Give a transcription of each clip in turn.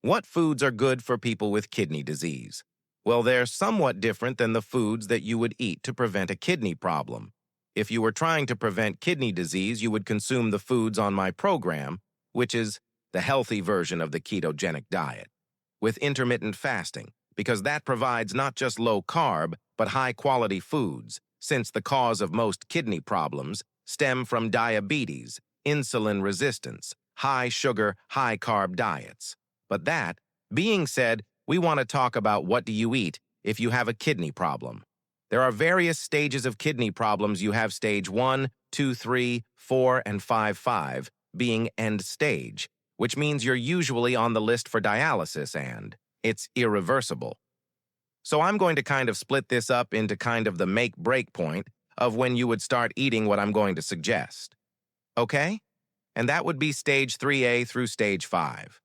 What foods are good for people with kidney disease? Well, they're somewhat different than the foods that you would eat to prevent a kidney problem. If you were trying to prevent kidney disease, you would consume the foods on my program, which is the healthy version of the ketogenic diet, with intermittent fasting, because that provides not just low carb, but high quality foods, since the cause of most kidney problems stem from diabetes, insulin resistance, high sugar, high carb diets. But that being said, we want to talk about what do you eat if you have a kidney problem. There are various stages of kidney problems. You have stage 1, 2, 3, 4, and 5 being end stage, which means you're usually on the list for dialysis and it's irreversible. So I'm going to kind of split this up into kind of the make-break point of when you would start eating what I'm going to suggest. Okay? And that would be stage 3A through stage 5.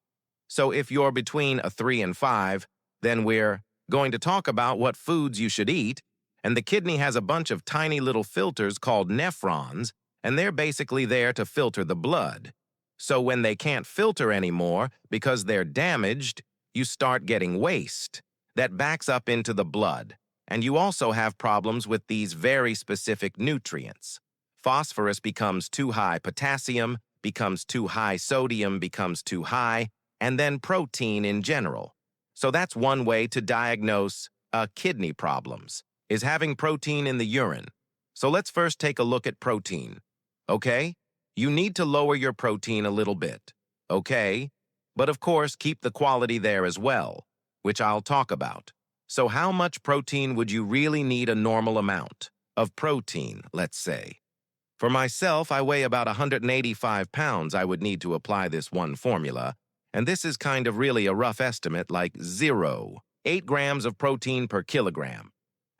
So if you're between a 3 and 5, then we're going to talk about what foods you should eat, and the kidney has a bunch of tiny little filters called nephrons, and they're basically there to filter the blood. So when they can't filter anymore because they're damaged, you start getting waste that backs up into the blood, and you also have problems with these very specific nutrients. Phosphorus becomes too high, potassium becomes too high, sodium becomes too high, and then protein in general. So that's one way to diagnose kidney problems, is having protein in the urine. So let's first take a look at protein. Okay? You need to lower your protein a little bit. Okay? But of course, keep the quality there as well, which I'll talk about. So how much protein would you really need a normal amount of protein, let's say? For myself, I weigh about 185 pounds. I would need to apply this one formula. And this is kind of really a rough estimate, like 8 grams of protein per kilogram.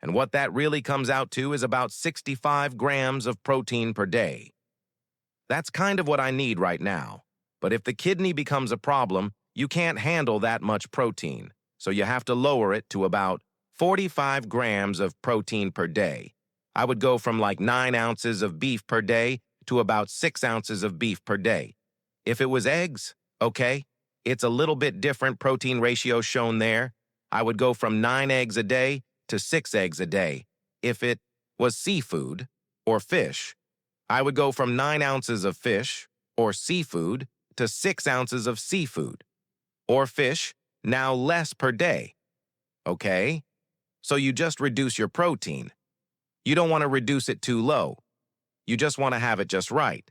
And what that really comes out to is about 65 grams of protein per day. That's kind of what I need right now. But if the kidney becomes a problem, you can't handle that much protein. So you have to lower it to about 45 grams of protein per day. I would go from like 9 ounces of beef per day to about 6 ounces of beef per day. If it was eggs, okay. It's a little bit different protein ratio shown there. I would go from 9 eggs a day to 6 eggs a day. If it was seafood or fish, I would go from 9 ounces of fish or seafood to 6 ounces of seafood or fish, now less per day. Okay? So you just reduce your protein. You don't want to reduce it too low. You just want to have it just right.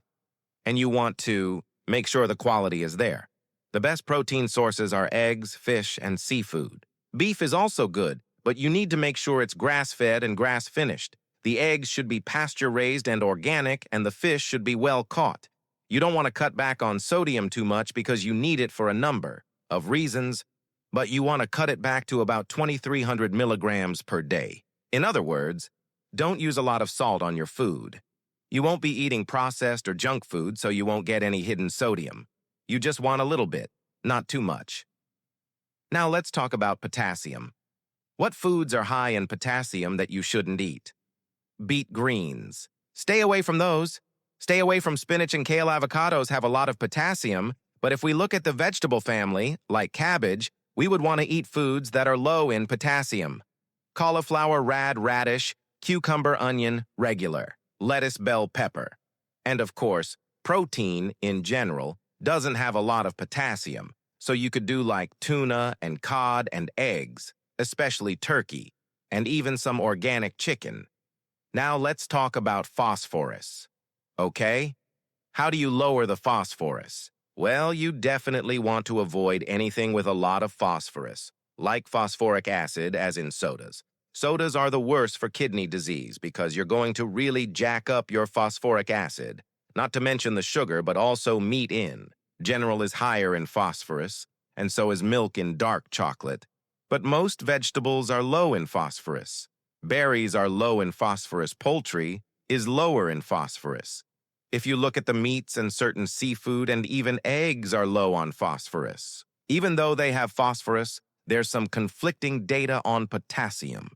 And you want to make sure the quality is there. The best protein sources are eggs, fish, and seafood. Beef is also good, but you need to make sure it's grass-fed and grass-finished. The eggs should be pasture-raised and organic, and the fish should be well caught. You don't want to cut back on sodium too much because you need it for a number of reasons, but you want to cut it back to about 2,300 milligrams per day. In other words, don't use a lot of salt on your food. You won't be eating processed or junk food, so you won't get any hidden sodium. You just want a little bit, not too much. Now let's talk about potassium. What foods are high in potassium that you shouldn't eat? Beet greens. Stay away from those. Stay away from spinach and kale. Avocados have a lot of potassium, but if we look at the vegetable family, like cabbage, we would want to eat foods that are low in potassium. Cauliflower, radish, cucumber, onion, regular, lettuce, bell pepper. And of course, protein in general doesn't have a lot of potassium, so you could do like tuna and cod and eggs, especially turkey, and even some organic chicken. Now let's talk about phosphorus. Okay? How do you lower the phosphorus? Well, you definitely want to avoid anything with a lot of phosphorus, like phosphoric acid, as in sodas. Sodas are the worst for kidney disease because you're going to really jack up your phosphoric acid. Not to mention the sugar, but also meat in general is higher in phosphorus, and so is milk in dark chocolate. But most vegetables are low in phosphorus. Berries are low in phosphorus. Poultry is lower in phosphorus. If you look at the meats and certain seafood and even eggs are low on phosphorus. Even though they have phosphorus, there's some conflicting data on potassium.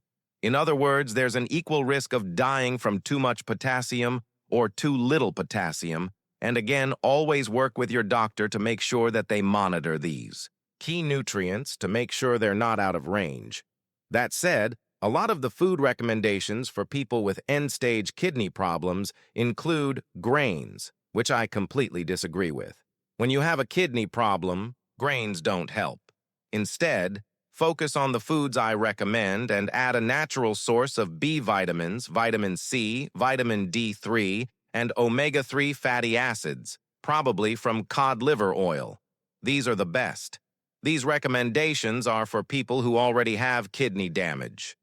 In other words, there's an equal risk of dying from too much potassium or too little potassium, and again, always work with your doctor to make sure that they monitor these. key nutrients to make sure they're not out of range. That said, a lot of the food recommendations for people with end-stage kidney problems include grains, which I completely disagree with. When you have a kidney problem, grains don't help. Instead, focus on the foods I recommend and add a natural source of B vitamins, vitamin C, vitamin D3, and omega-3 fatty acids, probably from cod liver oil. These are the best. These recommendations are for people who already have kidney damage.